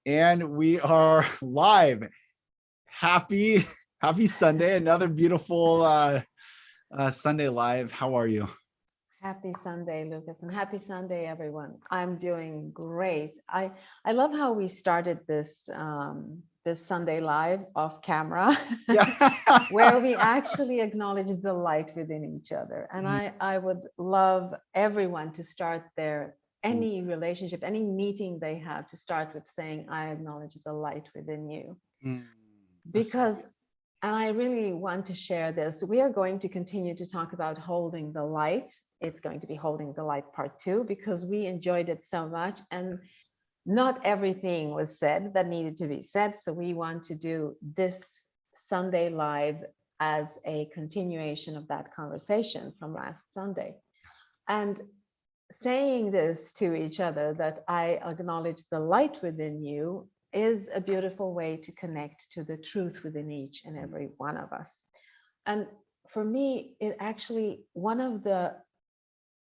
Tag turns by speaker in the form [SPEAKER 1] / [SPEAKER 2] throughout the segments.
[SPEAKER 1] And we are live. Happy Sunday. Another beautiful Sunday live. How are you?
[SPEAKER 2] Happy Sunday, Lucas, and happy Sunday, everyone. I'm doing great. I love how we started this this Sunday live off camera,
[SPEAKER 1] Yeah.
[SPEAKER 2] where we actually acknowledge the light within each other. And I would love everyone to start any relationship, any meeting they have, to start with saying, "I acknowledge the light within you," because. And I really want to share this. We are going to continue to talk about holding the light. It's going to be holding the light part 2 because we enjoyed it so much and not everything was said that needed to be said. So we want to do this Sunday live as a continuation of that conversation from last Sunday. And saying this to each other, that I acknowledge the light within you, is a beautiful way to connect to the truth within each and every one of us. And for me, it actually, one of the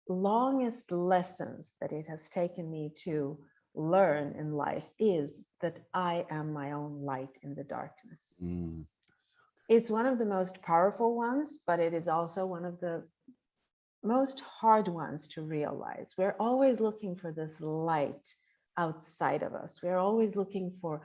[SPEAKER 2] longest lessons that it has taken me to learn in life is that I am my own light in the darkness. It's one of the most powerful ones, but it is also one of the most hard ones to realize. We're always looking for this light outside of us. We're always looking for,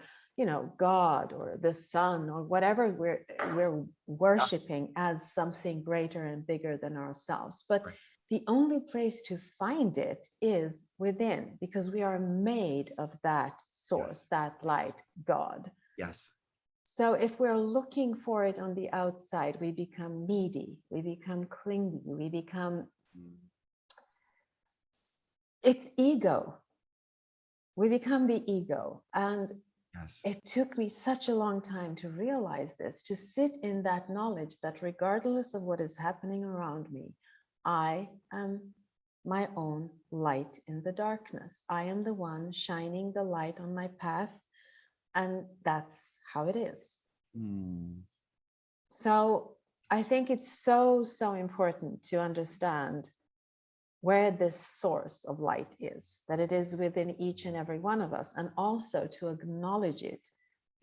[SPEAKER 2] God or the sun or whatever we're worshiping as something greater and bigger than ourselves. But the only place to find it is within, because we are made of that source, that light, God.
[SPEAKER 1] Yes.
[SPEAKER 2] So if we're looking for it on the outside, we become needy, we become clingy, we become, it's ego. We become the ego. And it took me such a long time to realize this, to sit in that knowledge that regardless of what is happening around me, I am my own light in the darkness. I am the one shining the light on my path. And that's how it is. So I think it's so important to understand where this source of light is, that it is within each and every one of us, and also to acknowledge it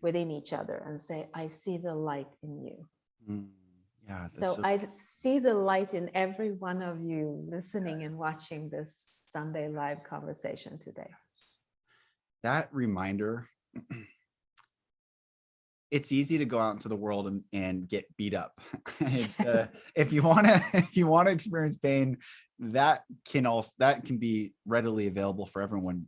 [SPEAKER 2] within each other and say, I see the light in you.
[SPEAKER 1] Yeah.
[SPEAKER 2] So I see the light in every one of you listening and watching this Sunday live conversation today.
[SPEAKER 1] That reminder, it's easy to go out into the world and get beat up. If you want to experience pain, that can be readily available for everyone.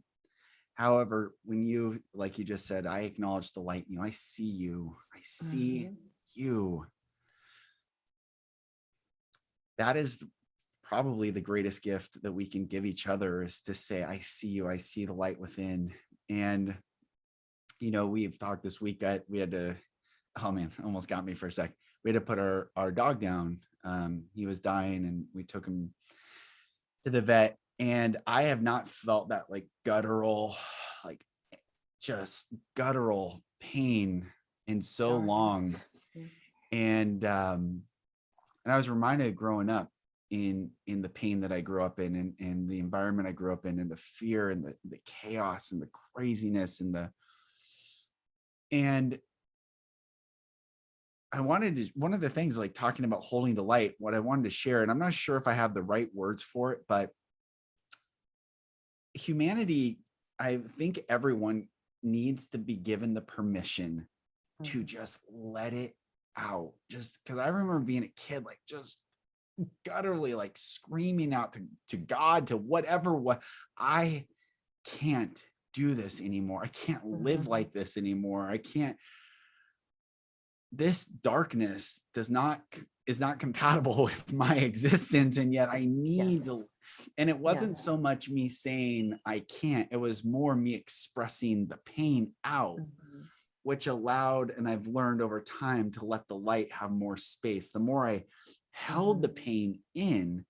[SPEAKER 1] However, when you, like you just said, I acknowledge the light in you, I see you, I see you. That is probably the greatest gift that we can give each other, is to say, I see you, I see the light within. And we've talked this week, we had to, oh man, almost got me for a sec. We had to put our dog down. He was dying and we took him to the vet, and I have not felt that just guttural pain in so long. And I was reminded growing up in the pain that I grew up in, and the environment I grew up in, and the fear and the chaos and the craziness and I wanted to, one of the things, like talking about holding the light, what I wanted to share, and I'm not sure if I have the right words for it, but humanity, I think everyone needs to be given the permission to just let it out. Just because I remember being a kid, like just gutturally, like screaming out to God, to whatever, what I can't do this anymore. I can't live like this anymore. I can't. This darkness is not compatible with my existence, and yet I need to. And it wasn't so much me saying I can't, it was more me expressing the pain out, which allowed, and I've learned over time, to let the light have more space. The more I held the pain in,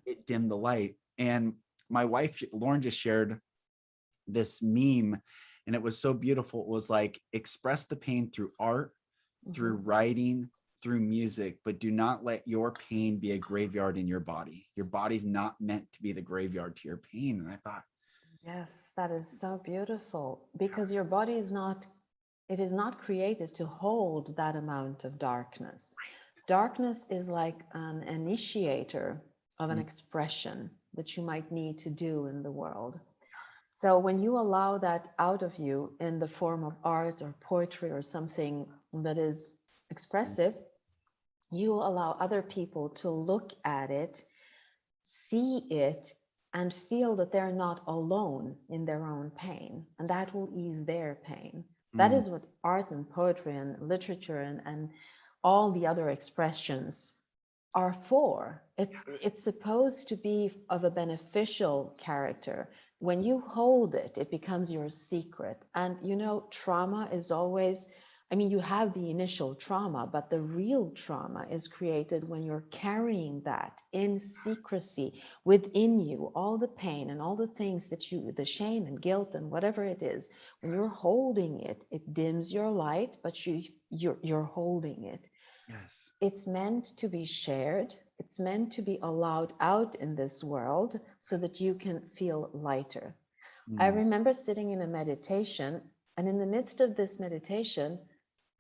[SPEAKER 1] it dimmed the light. And my wife, Lauren, just shared this meme, and it was so beautiful. It was like, express the pain through art, through writing, through music, but do not let your pain be a graveyard in your body. Your body's not meant to be the graveyard to your pain. And I thought,
[SPEAKER 2] Yes, that is so beautiful because your body is not, it is not created to hold that amount of darkness. Darkness is like an initiator of an
[SPEAKER 1] Mm,
[SPEAKER 2] expression that you might need to do in the world. So when you allow that out of you in the form of art or poetry or something that is
[SPEAKER 1] mm,
[SPEAKER 2] expressive, you allow other people to look at it, see it, and feel that they're not alone in their own pain, and that will ease their pain. That
[SPEAKER 1] mm,
[SPEAKER 2] is what art and poetry and literature and all the other expressions are for. It's supposed to be of a beneficial character. When you hold it, it becomes your secret. And you know, trauma is always, I mean, you have the initial trauma, but the real trauma is created when you're carrying that in secrecy within you, all the pain and all the things that you, the shame and guilt and whatever it is. When you're
[SPEAKER 1] yes.
[SPEAKER 2] holding it, it dims your light, but you're holding it.
[SPEAKER 1] Yes.
[SPEAKER 2] It's meant to be shared. It's meant to be allowed out in this world so that you can feel lighter. I
[SPEAKER 1] Mm,
[SPEAKER 2] remember sitting in a meditation, and in the midst of this meditation,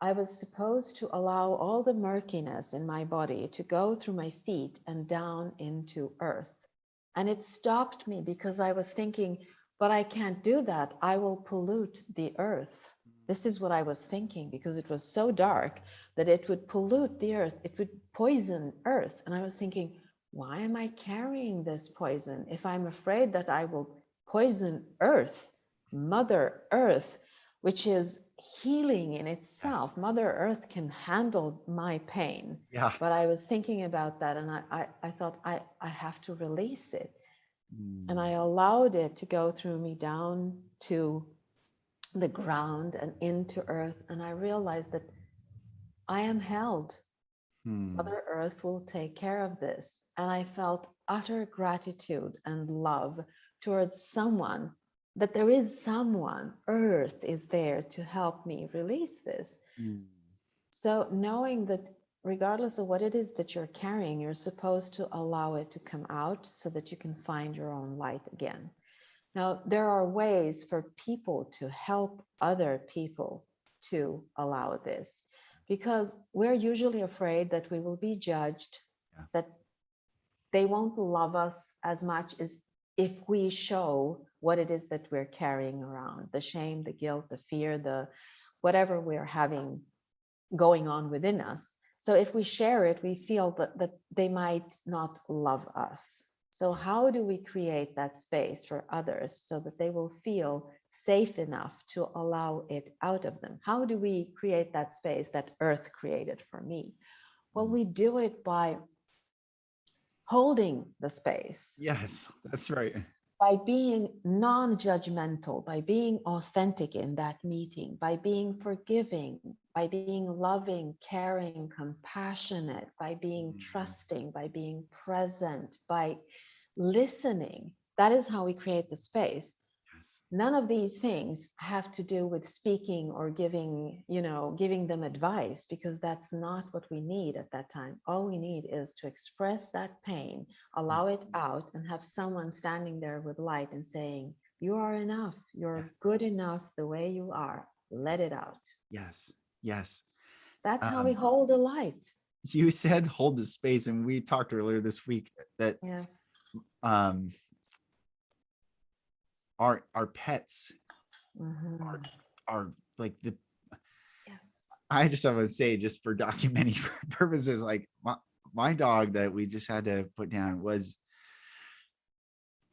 [SPEAKER 2] I was supposed to allow all the murkiness in my body to go through my feet and down into earth. And it stopped me because I was thinking, but I can't do that. I will pollute the earth. This is what I was thinking because it was so dark that it would pollute the earth. It would poison earth. And I was thinking, why am I carrying this poison if I'm afraid that I will poison earth, Mother Earth, which is healing in
[SPEAKER 1] yes.
[SPEAKER 2] itself. Mother Earth can handle my pain.
[SPEAKER 1] Yeah.
[SPEAKER 2] But I was thinking about that and I thought I have to release it. And I
[SPEAKER 1] Mm,
[SPEAKER 2] allowed it to go through me down to the ground and into earth. And I realized that I am held.
[SPEAKER 1] mm,
[SPEAKER 2] Mother Earth will take care of this. And I felt utter gratitude and love towards someone, that there is someone, Earth is there to help me release this.
[SPEAKER 1] mm,
[SPEAKER 2] So knowing that regardless of what it is that you're carrying, you're supposed to allow it to come out so that you can find your own light again. Now, there are ways for people to help other people to allow this because we're usually afraid that we will be judged,
[SPEAKER 1] yeah.
[SPEAKER 2] that they won't love us as much as if we show what it is that we're carrying around, the shame, the guilt, the fear, the whatever we're having going on within us. So if we share it, we feel that they might not love us. So how do we create that space for others so that they will feel safe enough to allow it out of them? How do we create that space that Earth created for me? Well,
[SPEAKER 1] Mm.
[SPEAKER 2] we do it by holding the space,
[SPEAKER 1] Yes, that's right.
[SPEAKER 2] by being non-judgmental, by being authentic in that meeting, by being forgiving, by being loving, caring, compassionate, by being
[SPEAKER 1] Mm,
[SPEAKER 2] trusting, by being present, by listening. That is how we create the space.
[SPEAKER 1] yes.
[SPEAKER 2] None of these things have to do with speaking or giving, giving them advice because that's not what we need at that time. All we need is to express that pain,
[SPEAKER 1] Mm,
[SPEAKER 2] allow it out, and have someone standing there with light and saying, you are enough.
[SPEAKER 1] yeah.
[SPEAKER 2] You're good enough the way you are. Let it out.
[SPEAKER 1] Yes. Yes.
[SPEAKER 2] That's how we
[SPEAKER 1] Um,
[SPEAKER 2] hold the light.
[SPEAKER 1] you said hold the space, and we talked earlier this week that
[SPEAKER 2] Yes.
[SPEAKER 1] um our pets are
[SPEAKER 2] Mhm.
[SPEAKER 1] are like the
[SPEAKER 2] Yes.
[SPEAKER 1] I just have to say, just for documenting purposes, like my dog that we just had to put down was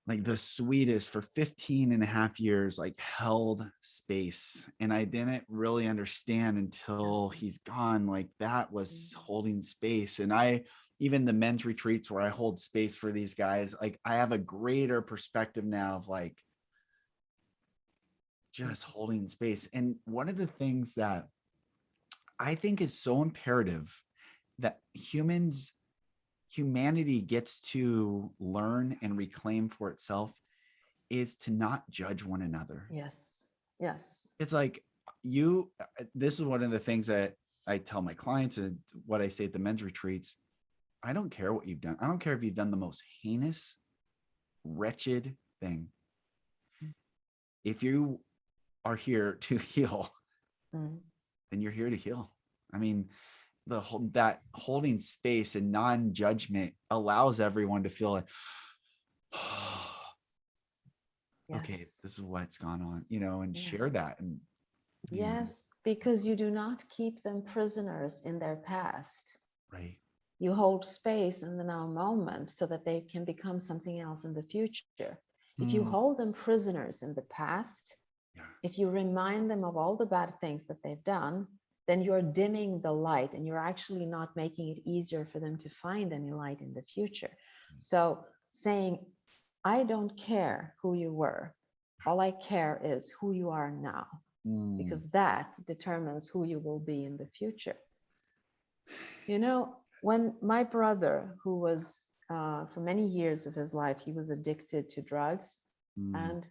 [SPEAKER 1] like the sweetest for 15 and a half years, like held space. And I didn't really understand until
[SPEAKER 2] Yes.
[SPEAKER 1] he's gone. Like that was
[SPEAKER 2] Mhm.
[SPEAKER 1] holding space. And even the men's retreats where I hold space for these guys, like I have a greater perspective now of like just holding space. And one of the things that I think is so imperative that humanity gets to learn and reclaim for itself is to not judge one another.
[SPEAKER 2] Yes. Yes.
[SPEAKER 1] It's like this is one of the things that I tell my clients and what I say at the men's retreats. I don't care what you've done. I don't care if you've done the most heinous, wretched thing. if you are here to heal,
[SPEAKER 2] Mm.
[SPEAKER 1] then you're here to heal. I mean, that holding space and non-judgment allows everyone to feel like, okay,
[SPEAKER 2] Yes.
[SPEAKER 1] this is what's gone on, and share
[SPEAKER 2] Yes.
[SPEAKER 1] that. And,
[SPEAKER 2] Yes, because you do not keep them prisoners in their past.
[SPEAKER 1] right.
[SPEAKER 2] You hold space in the now moment so that they can become something else in the future. If you
[SPEAKER 1] Mm,
[SPEAKER 2] hold them prisoners in the past,
[SPEAKER 1] yeah.
[SPEAKER 2] if you remind them of all the bad things that they've done, then you're dimming the light and you're actually not making it easier for them to find any light in the future. So saying, I don't care who you were, all I care is who you are now,
[SPEAKER 1] Mm,
[SPEAKER 2] because that determines who you will be in the future. When my brother, who was for many years of his life, he was addicted to drugs.
[SPEAKER 1] mm,
[SPEAKER 2] And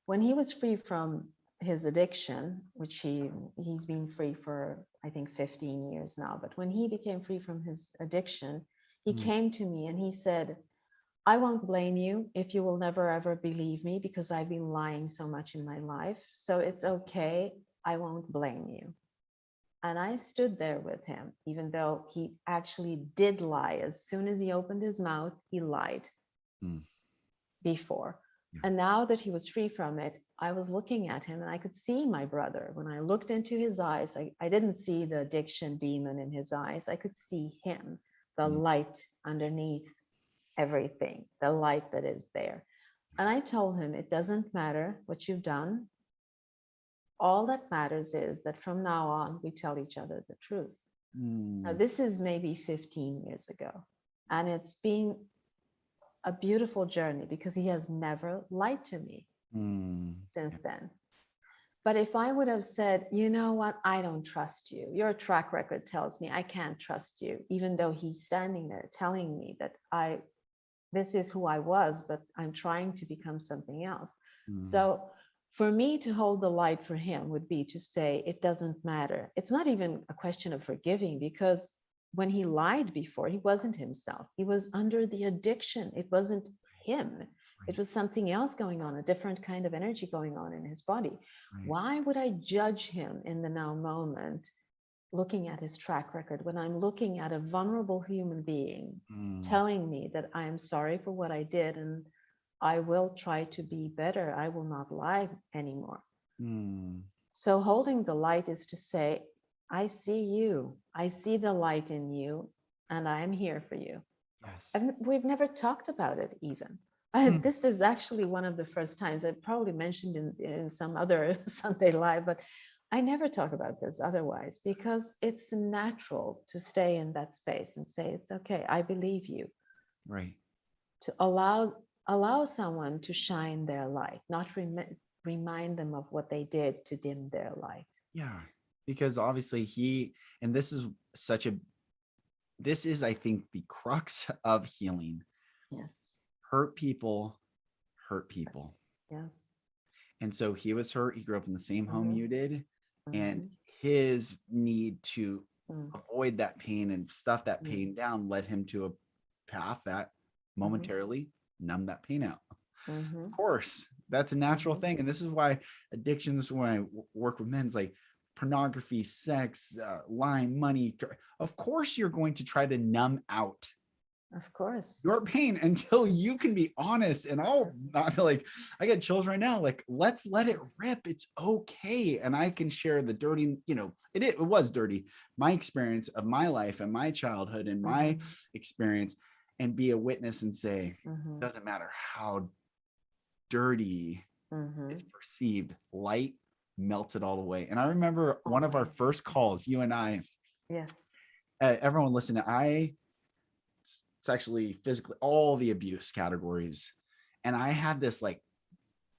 [SPEAKER 2] when he was free from his addiction, which he's been free for, I think, 15 years now, but when he became free from his addiction, he
[SPEAKER 1] mm,
[SPEAKER 2] came to me and he said, I won't blame you if you will never ever believe me because I've been lying so much in my life. So it's okay. I won't blame you. And I stood there with him, even though he actually did lie. As soon as he opened his mouth, he lied
[SPEAKER 1] mm,
[SPEAKER 2] before.
[SPEAKER 1] yeah.
[SPEAKER 2] And now that he was free from it, I was looking at him and I could see my brother. When I looked into his eyes, I didn't see the addiction demon in his eyes. I could see him, the
[SPEAKER 1] Mm,
[SPEAKER 2] light underneath everything, the light that is there. And I told him, it doesn't matter what you've done. All that matters is that from now on, we tell each other the truth. Now,
[SPEAKER 1] mm,
[SPEAKER 2] this is maybe 15 years ago, and it's been a beautiful journey because he has never lied to me
[SPEAKER 1] mm,
[SPEAKER 2] since then. But if I would have said, you know what, I don't trust you, your track record tells me I can't trust you, even though he's standing there telling me that this is who I was, but I'm trying to become something else.
[SPEAKER 1] mm,
[SPEAKER 2] So for me to hold the light for him would be to say, it doesn't matter. It's not even a question of forgiving, because when he lied before, he wasn't himself. He was under the addiction. It wasn't him. It
[SPEAKER 1] right,
[SPEAKER 2] was something else going on, a different kind of energy going on in his body.
[SPEAKER 1] right.
[SPEAKER 2] Why would I judge him in the now moment, looking at his track record, when I'm looking at a vulnerable human being
[SPEAKER 1] Mm,
[SPEAKER 2] telling me that I am sorry for what I did and I will try to be better, I will not lie anymore.
[SPEAKER 1] mm,
[SPEAKER 2] So holding the light is to say, I see you, I see the light in you, and I am here for you.
[SPEAKER 1] yes.
[SPEAKER 2] And we've never talked about it even.
[SPEAKER 1] Mm,
[SPEAKER 2] This is actually one of the first times I probably mentioned in some other Sunday Live, but I never talk about this otherwise because it's natural to stay in that space and say, it's okay, I believe you,
[SPEAKER 1] right.
[SPEAKER 2] to allow someone to shine their light, not remind them of what they did to dim their light.
[SPEAKER 1] Yeah. Because obviously and this is, I think, the crux of healing.
[SPEAKER 2] Yes,
[SPEAKER 1] Hurt people hurt people.
[SPEAKER 2] yes.
[SPEAKER 1] And so he was hurt. He grew up in the same home
[SPEAKER 2] Mm-hmm.
[SPEAKER 1] you did. And
[SPEAKER 2] Mm-hmm.
[SPEAKER 1] his need to
[SPEAKER 2] Mm-hmm.
[SPEAKER 1] avoid that pain and stuff that
[SPEAKER 2] Mm-hmm.
[SPEAKER 1] pain down led him to a path that
[SPEAKER 2] Mm-hmm.
[SPEAKER 1] momentarily numbed that pain out.
[SPEAKER 2] Mm-hmm.
[SPEAKER 1] Of course, that's a natural
[SPEAKER 2] Mm-hmm.
[SPEAKER 1] thing. And this is why addictions, when I work with men, is like pornography, sex, lying, money. Of course, you're going to try to numb out
[SPEAKER 2] Of course.
[SPEAKER 1] your pain until you can be honest. And I'll not like, I get chills right now. Like, let's let it rip. It's okay. And I can share the dirty, it was dirty, my experience of my life and my childhood and my
[SPEAKER 2] Mm-hmm.
[SPEAKER 1] experience, and be a witness and say,
[SPEAKER 2] Mm-hmm.
[SPEAKER 1] doesn't matter how dirty
[SPEAKER 2] Mm-hmm.
[SPEAKER 1] it's perceived, light melted all away. And I remember one of our
[SPEAKER 2] Always.
[SPEAKER 1] first calls, you and I,
[SPEAKER 2] Yes.
[SPEAKER 1] everyone listening, it's actually physically all the abuse categories. And I had this like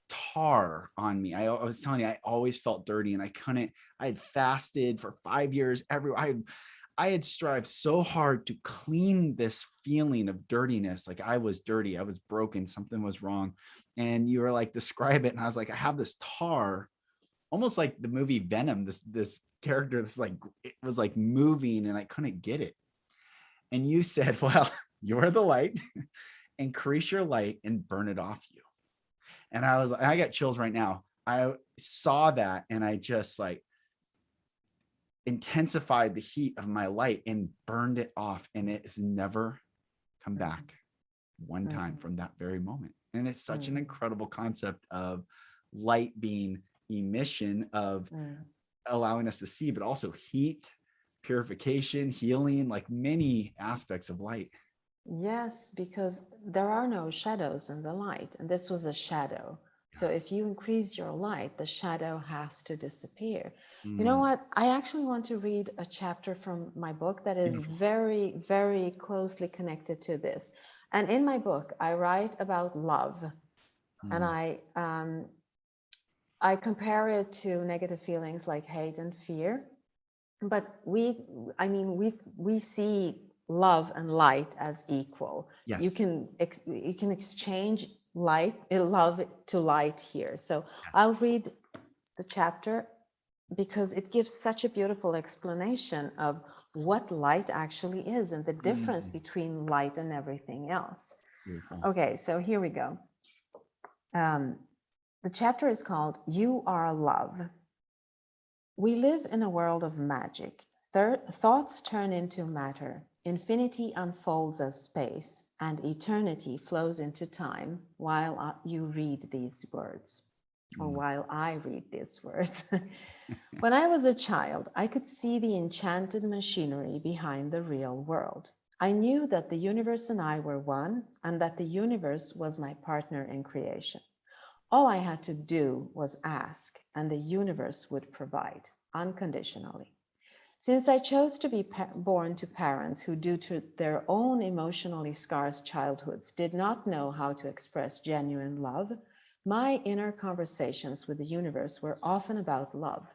[SPEAKER 1] tar on me. I was telling you, I always felt dirty and I had fasted for 5 years. I had strived so hard to clean this feeling of dirtiness. Like I was dirty, I was broken, something was wrong. And you were like, describe it. And I was like, I have this tar, almost like the movie Venom, this character that's like, it was like moving and I couldn't get it. And you said, well, you're the light, increase your light and burn it off you. And I got chills right now. I saw that and I just like intensified the heat of my light and burned it off. And it has never come back one time from that very moment. And it's such an incredible concept of light being emission of allowing us to see, but also heat, purification, healing, like many aspects of light.
[SPEAKER 2] Yes, because there are no shadows in the light, and this was a shadow. So if you increase your light, the shadow has to disappear. You know what? I actually want to read a chapter from my book that is very, very closely connected to this. And in my book, I write about love, and I compare it to negative feelings like hate and fear. But we see love and light as equal.
[SPEAKER 1] Yes.
[SPEAKER 2] You can exchange love to light here. So
[SPEAKER 1] Yes.
[SPEAKER 2] I'll read the chapter because it gives such a beautiful explanation of what light actually is and the difference between light and everything else.
[SPEAKER 1] Beautiful.
[SPEAKER 2] Okay, so here we go. The chapter is called You Are Love. We live in a world of magic. Thoughts turn into matter. Infinity unfolds as space, and eternity flows into time while you read these words, or while I read these words. When I was a child, I could see the enchanted machinery behind the real world. I knew that the universe and I were one, and that the universe was my partner in creation. All I had to do was ask, and the universe would provide unconditionally. Since I chose to be born to parents who, due to their own emotionally scarce childhoods, did not know how to express genuine love, my inner conversations with the universe were often about love.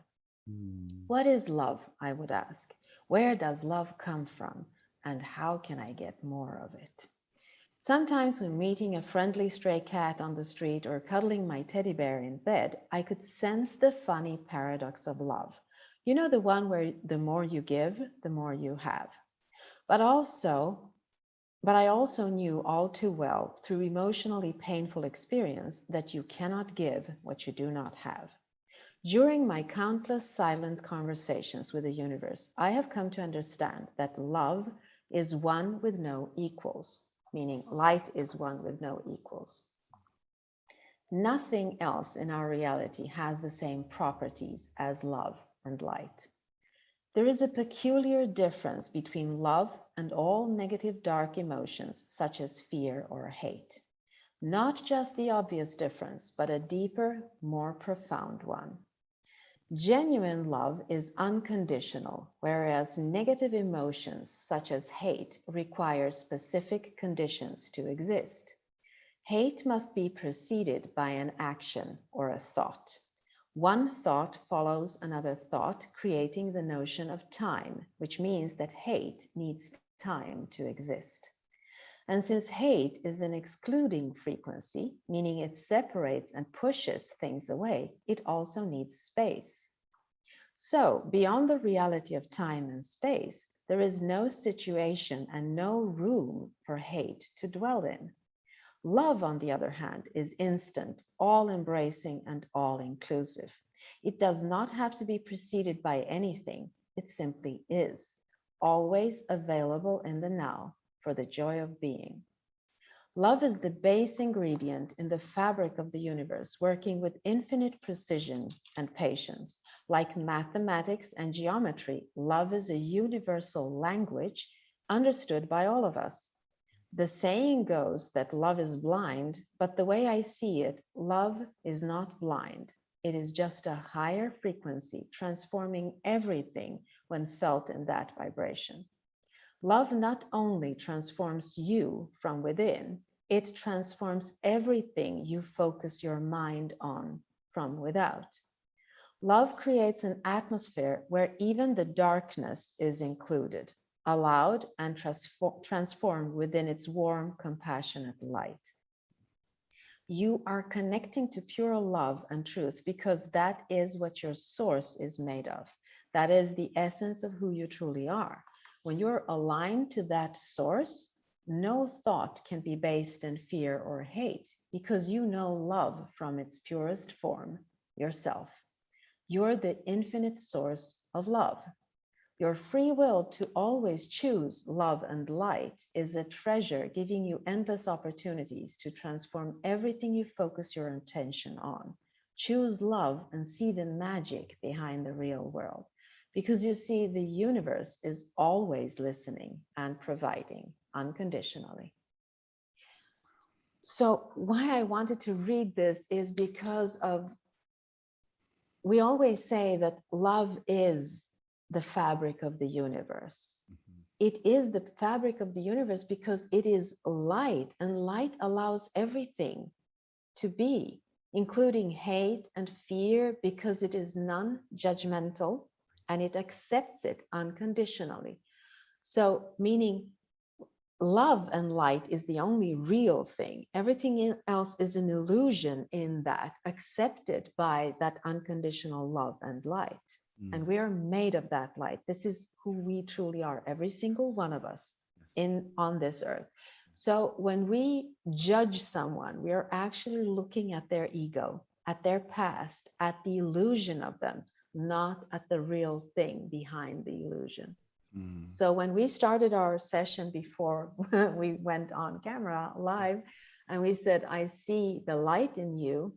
[SPEAKER 2] What is love? I would ask. Where does love come from? And how can I get more of it? Sometimes when meeting a friendly stray cat on the street or cuddling my teddy bear in bed, I could sense the funny paradox of love. You know, the one where the more you give, the more you have. But I also knew all too well through emotionally painful experience that you cannot give what you do not have. During my countless silent conversations with the universe, I have come to understand that love is one with no equals. Meaning light is one with no equals. Nothing else in our reality has the same properties as love and light. There is a peculiar difference between love and all negative dark emotions such as fear or hate. Not just the obvious difference, but a deeper, more profound one. Genuine love is unconditional, whereas negative emotions such as hate require specific conditions to exist. Hate must be preceded by an action or a thought. One thought follows another thought, creating the notion of time, which means that hate needs time to exist. And since hate is an excluding frequency, meaning it separates and pushes things away, it also needs space. So, beyond the reality of time and space, there is no situation and no room for hate to dwell in. Love, on the other hand, is instant, all-embracing and all-inclusive. It does not have to be preceded by anything. It simply is, always available in the now for the joy of being. Love is the base ingredient in the fabric of the universe, working with infinite precision and patience. Like mathematics and geometry, love is a universal language understood by all of us. The saying goes that love is blind, but the way I see it, love is not blind. It is just a higher frequency, transforming everything when felt in that vibration. Love not only transforms you from within, it transforms everything you focus your mind on from without. Love creates an atmosphere where even the darkness is included, allowed and transformed within its warm, compassionate light. You are connecting to pure love and truth because that is what your source is made of. That is the essence of who you truly are. When you're aligned to that source, No thought can be based in fear or hate because you know love from its purest form, yourself. You're the infinite source of love. Your free will to always choose love and light is a treasure, giving you endless opportunities to transform everything you focus your attention on. Choose love and see the magic behind the real world. Because you see, the universe is always listening and providing unconditionally. So, why I wanted to read this is because of, we always say that love is the fabric of the universe. It is the fabric of the universe because it is light, and light allows everything to be, including hate and fear, because it is non-judgmental and it accepts it unconditionally. So, meaning love and light is the only real thing. Everything else is an illusion in that, accepted by that unconditional love and light. And we are made of that light. This is who we truly are, every single one of us on this earth. So when we judge someone, we are actually looking at their ego, at their past, at the illusion of them, not at the real thing behind the illusion. So when we started our session before we went on camera live, and we said, I see the light in you,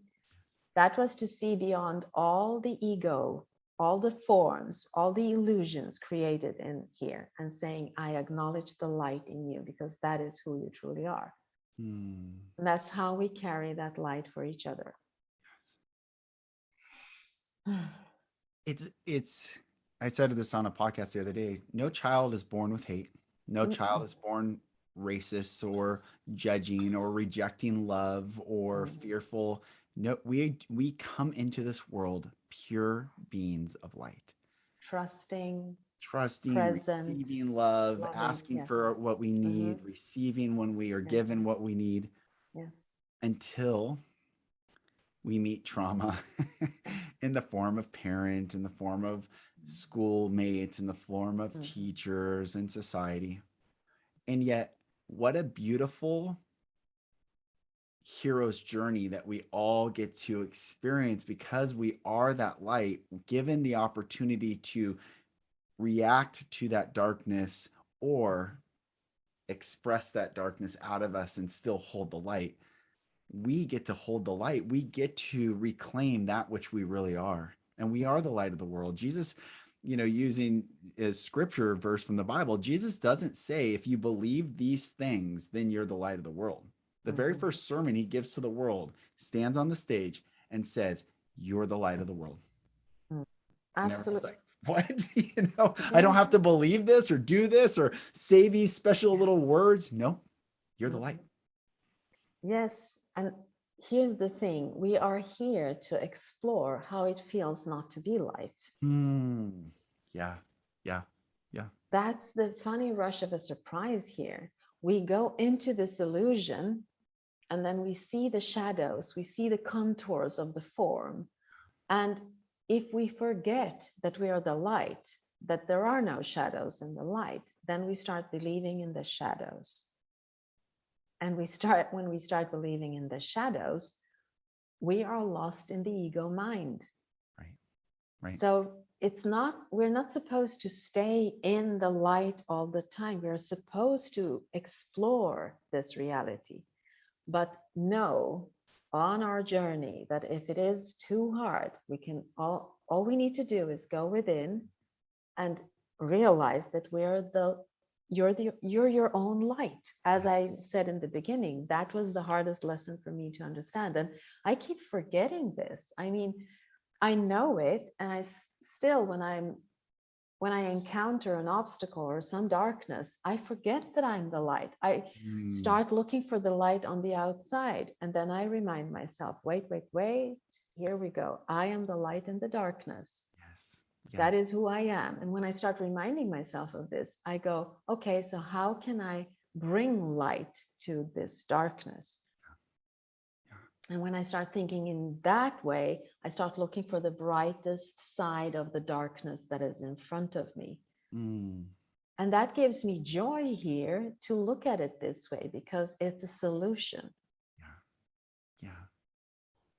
[SPEAKER 2] that was to see beyond all the ego, all the forms, all the illusions created in here, and saying, I acknowledge the light in you because that is who you truly are. And that's how we carry that light for each other.
[SPEAKER 1] It's I said this on a podcast the other day. No child is born with hate. No child is born racist or judging or rejecting love or fearful. No, we come into this world pure beings of light.
[SPEAKER 2] Trusting, present,
[SPEAKER 1] receiving love,
[SPEAKER 2] loving,
[SPEAKER 1] asking
[SPEAKER 2] yes.
[SPEAKER 1] for what we need, receiving when we are given what we need.
[SPEAKER 2] Yes.
[SPEAKER 1] Until we meet trauma in the form of parent, in the form of schoolmates, in the form of teachers and society. And yet, what a beautiful hero's journey that we all get to experience because we are that light, given the opportunity to react to that darkness or express that darkness out of us and still hold the light. We get to hold the light. We get to reclaim that which we really are. And we are the light of the world. Jesus, using a scripture verse from the Bible, Jesus doesn't say, if you believe these things, then you're the light of the world. The very first sermon he gives to the world, stands on the stage and says, you're the light of the world.
[SPEAKER 2] Absolutely.
[SPEAKER 1] What? I don't have to believe this or do this or say these special little words. No, you're the light.
[SPEAKER 2] Yes. And here's the thing. We are here to explore how it feels not to be light.
[SPEAKER 1] Yeah.
[SPEAKER 2] That's the funny rush of a surprise here. We go into this illusion and then we see the shadows, we see the contours of the form. And if we forget that we are the light, that there are no shadows in the light, then we start believing in the shadows. And when we start believing in the shadows, we are lost in the ego mind.
[SPEAKER 1] Right.
[SPEAKER 2] So we're not supposed to stay in the light all the time. We're supposed to explore this reality, but know on our journey that if it is too hard, all we need to do is go within and realize that you're your own light. As I said in the beginning, that was the hardest lesson for me to understand. And I keep forgetting this. I mean, I know it, and I still, when I encounter an obstacle or some darkness, I forget that I'm the light. I start looking for the light on the outside, and then I remind myself, wait, here we go. I am the light in the darkness. Yes. That is who I am. And when I start reminding myself of this, I go, okay, so how can I bring light to this darkness? And when I start thinking in that way, I start looking for the brightest side of the darkness that is in front of me. And that gives me joy here to look at it this way because it's a solution.
[SPEAKER 1] Yeah. Yeah.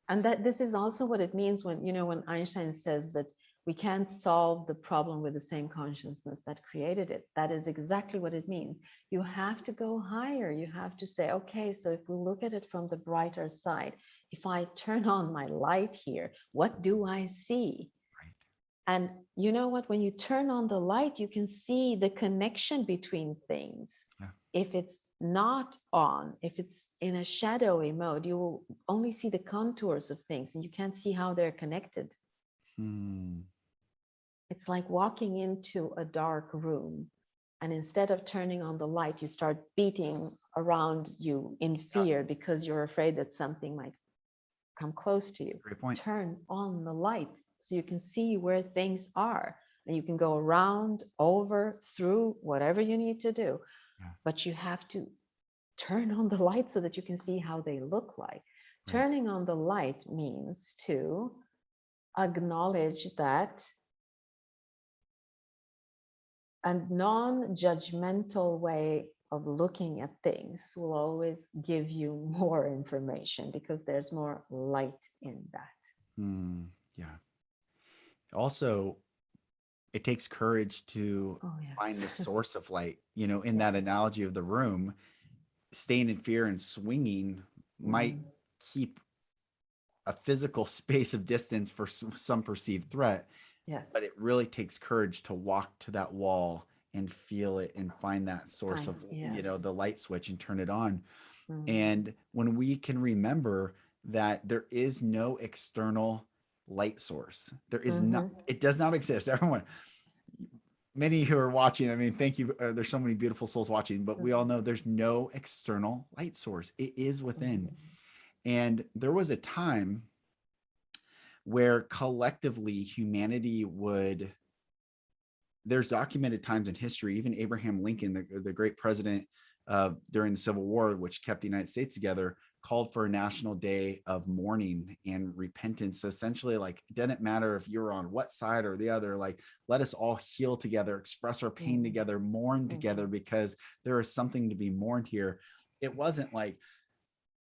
[SPEAKER 2] And that this is also what it means when, when Einstein says that we can't solve the problem with the same consciousness that created it. That is exactly what it means. You have to go higher. You have to say, okay, so if we look at it from the brighter side, if I turn on my light here, what do I see?
[SPEAKER 1] Right.
[SPEAKER 2] And you know what? When you turn on the light, you can see the connection between things.
[SPEAKER 1] Yeah.
[SPEAKER 2] If it's not on, if it's in a shadowy mode, you will only see the contours of things and you can't see how they're connected. It's like walking into a dark room, and instead of turning on the light, you start beating around you in fear because you're afraid that something might come close to you.
[SPEAKER 1] Great point.
[SPEAKER 2] Turn on the light so you can see where things are, and you can go around, over, through, whatever you need to do.
[SPEAKER 1] Yeah.
[SPEAKER 2] But you have to turn on the light so that you can see how they look like. Right. Turning on the light means to acknowledge that a non-judgmental way of looking at things will always give you more information because there's more light in that.
[SPEAKER 1] Yeah. Also, it takes courage to find the
[SPEAKER 2] Yes.
[SPEAKER 1] source of light. In that analogy of the room, staying in fear and swinging might keep a physical space of distance for some perceived threat.
[SPEAKER 2] Yes.
[SPEAKER 1] But it really takes courage to walk to that wall and feel it and find that source of, the light switch and turn it on. And when we can remember that there is no external light source, there is not, it does not exist. Everyone, many who are watching, I mean, thank you. There's so many beautiful souls watching, but we all know there's no external light source. It is within. And there was a time where collectively humanity would, there's documented times in history, even Abraham Lincoln, the great president during the Civil War, which kept the United States together, called for a national day of mourning and repentance. Essentially, like, it didn't matter if you were on what side or the other, like, let us all heal together, express our pain together, mourn together, because there is something to be mourned here. It wasn't like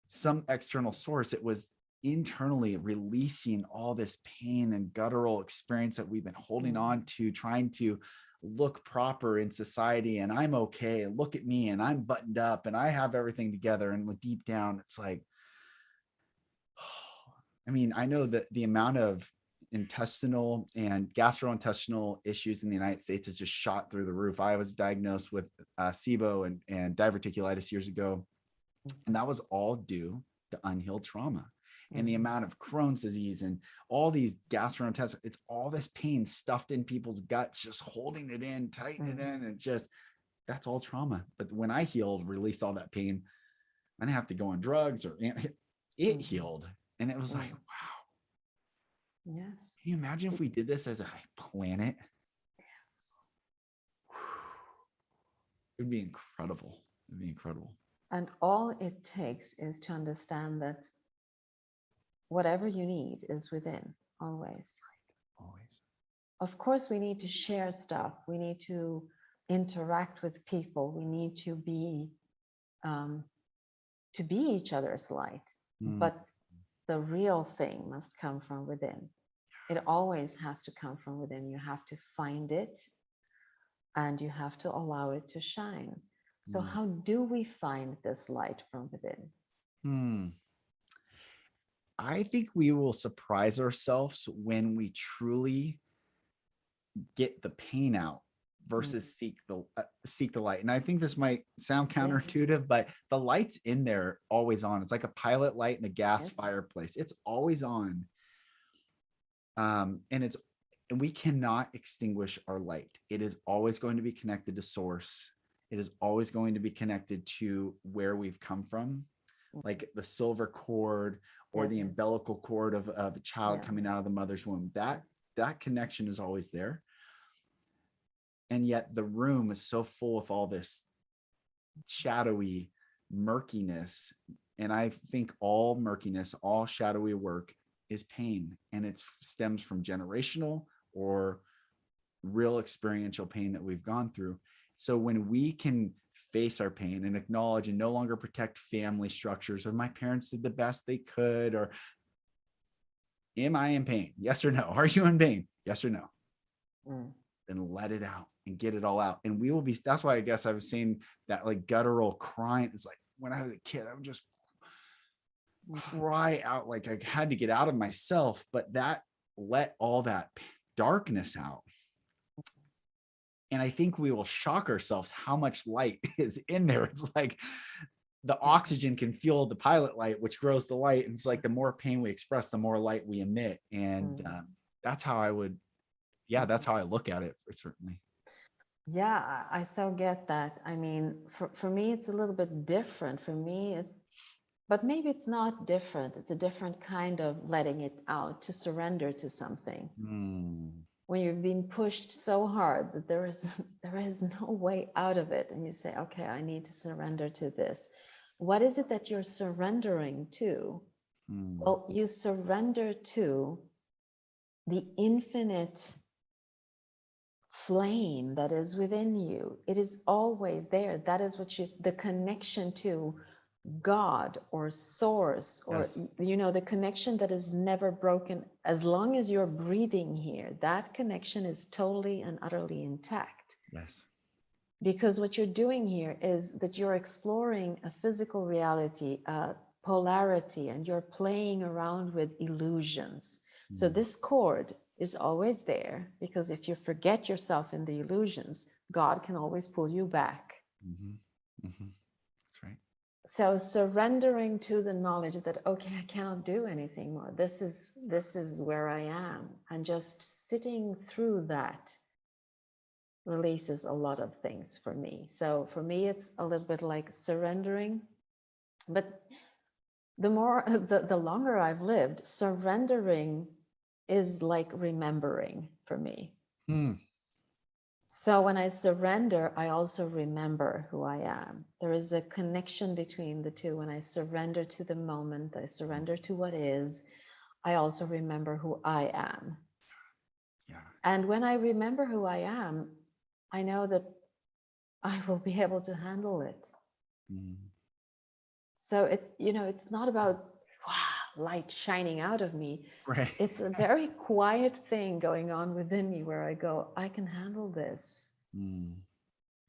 [SPEAKER 1] some external source. It was internally releasing all this pain and guttural experience that we've been holding on to, trying to look proper in society, and I'm okay, and look at me, and I'm buttoned up, and I have everything together. And deep down, it's like, I mean, I know that the amount of intestinal and gastrointestinal issues in the United States has just shot through the roof. I was diagnosed with SIBO and diverticulitis years ago, and that was all due to unhealed trauma. And the amount of Crohn's disease and all these gastrointestinal, it's all this pain stuffed in people's guts, just holding it in, tightening it in, and just, that's all trauma. But when I healed, released all that pain, I didn't have to go on drugs, or it healed. And it was like, wow.
[SPEAKER 2] Yes.
[SPEAKER 1] Can you imagine if we did this as a planet?
[SPEAKER 2] Yes.
[SPEAKER 1] It would be incredible. It would be incredible.
[SPEAKER 2] And all it takes is to understand that whatever you need is within, always.
[SPEAKER 1] Always.
[SPEAKER 2] Of course, we need to share stuff. We need to interact with people. We need to be each other's light. But the real thing must come from within. It always has to come from within. You have to find it, and you have to allow it to shine. So how do we find this light from within?
[SPEAKER 1] I think we will surprise ourselves when we truly get the pain out versus seek the light. And I think this might sound counterintuitive, but the light's in there, always on. It's like a pilot light in a gas fireplace. It's always on. And we cannot extinguish our light. It is always going to be connected to source. It is always going to be connected to where we've come from, like the silver cord or the umbilical cord of a child coming out of the mother's womb. That connection is always there. And yet the room is so full of all this shadowy murkiness. And I think all murkiness, all shadowy work is pain. And it stems from generational or real experiential pain that we've gone through. So when we can face our pain and acknowledge and no longer protect family structures, or my parents did the best they could, or am I in pain? Yes or no? Are you in pain? Yes or no? Then let it out and get it all out. And we will be, that's why I guess I was saying that like guttural crying. It's like when I was a kid, I would just cry out like I had to get out of myself, but that let all that darkness out. And I think we will shock ourselves how much light is in there. It's like the oxygen can fuel the pilot light, which grows the light. And it's like the more pain we express, the more light we emit. And that's how I would, that's how I look at it, certainly.
[SPEAKER 2] Yeah, I so get that. I mean, for me, it's a little bit different. For me, but maybe it's not different. It's a different kind of letting it out, to surrender to something. When you've been pushed so hard that there is no way out of it, and you say, okay, I need to surrender to this. What is it that you're surrendering to? Well, you surrender to the infinite flame that is within you. It is always there. That is what the connection to God or source, or the connection that is never broken. As long as you're breathing here, that connection is totally and utterly intact.
[SPEAKER 1] Yes.
[SPEAKER 2] Because what you're doing here is that you're exploring a physical reality, a polarity, and you're playing around with illusions. So this cord is always there, because if you forget yourself in the illusions, God can always pull you back.
[SPEAKER 1] That's right.
[SPEAKER 2] So surrendering to the knowledge that, okay, I cannot do anything more. This is where I am. And just sitting through that releases a lot of things for me. So for me, it's a little bit like surrendering. But the longer I've lived, surrendering is like remembering for me. So when I surrender, I also remember who I am. There is a connection between the two. When I surrender to the moment, I surrender to what is, I also remember who I am.
[SPEAKER 1] Yeah.
[SPEAKER 2] And when I remember who I am, I know that I will be able to handle it. So it's not about light shining out of me.
[SPEAKER 1] Right.
[SPEAKER 2] It's a very quiet thing going on within me where I go, I can handle this.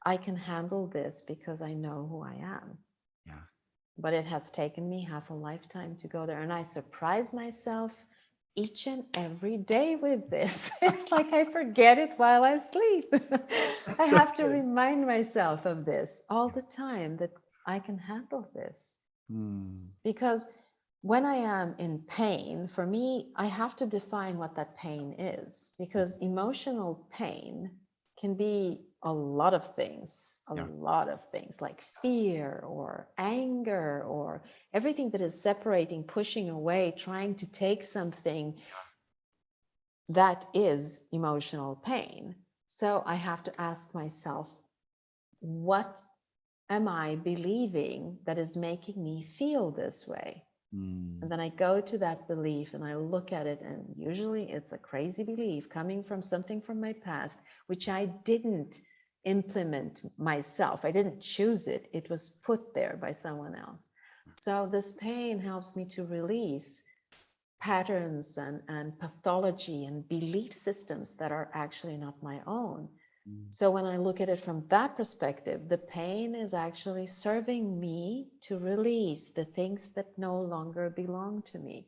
[SPEAKER 2] I can handle this because I know who I am.
[SPEAKER 1] Yeah.
[SPEAKER 2] But it has taken me half a lifetime to go there. And I surprise myself each and every day with this. It's like I forget it while I sleep. I have to remind myself of this all the time, that I can handle this. Because when I am in pain, for me, I have to define what that pain is, because emotional pain can be a lot of things, like fear or anger or everything that is separating, pushing away, trying to take something. That is emotional pain. So I have to ask myself, what am I believing that is making me feel this way? And then I go to that belief and I look at it, and usually it's a crazy belief coming from something from my past, which I didn't implement myself. I didn't choose it. It was put there by someone else. So this pain helps me to release patterns and pathology and belief systems that are actually not my own. So when I look at it from that perspective, the pain is actually serving me to release the things that no longer belong to me.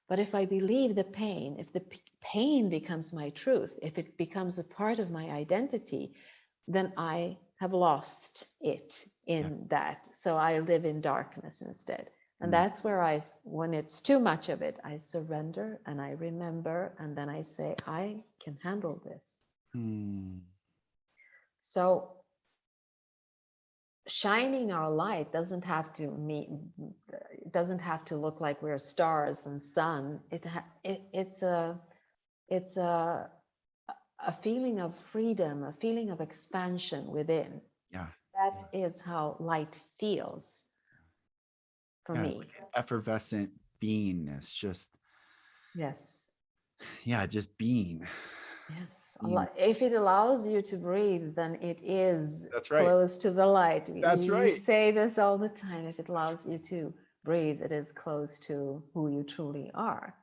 [SPEAKER 2] But if I believe the pain, if the pain becomes my truth, if it becomes a part of my identity, then I have lost it in that. So I live in darkness instead. And that's where when it's too much of it, I surrender and I remember, and then I say, I can handle this. So shining our light doesn't have to look like we're stars and sun. It's a feeling of freedom, a feeling of expansion within.
[SPEAKER 1] Yeah.
[SPEAKER 2] That is how light feels for me.
[SPEAKER 1] Like effervescent beingness, just
[SPEAKER 2] Yes.
[SPEAKER 1] just being.
[SPEAKER 2] Yes.
[SPEAKER 1] Being,
[SPEAKER 2] If it allows you to breathe, then it is
[SPEAKER 1] that's right.
[SPEAKER 2] close to the light.
[SPEAKER 1] That's
[SPEAKER 2] You
[SPEAKER 1] right.
[SPEAKER 2] say this all the time. If it allows you to breathe, it is close to who you truly are.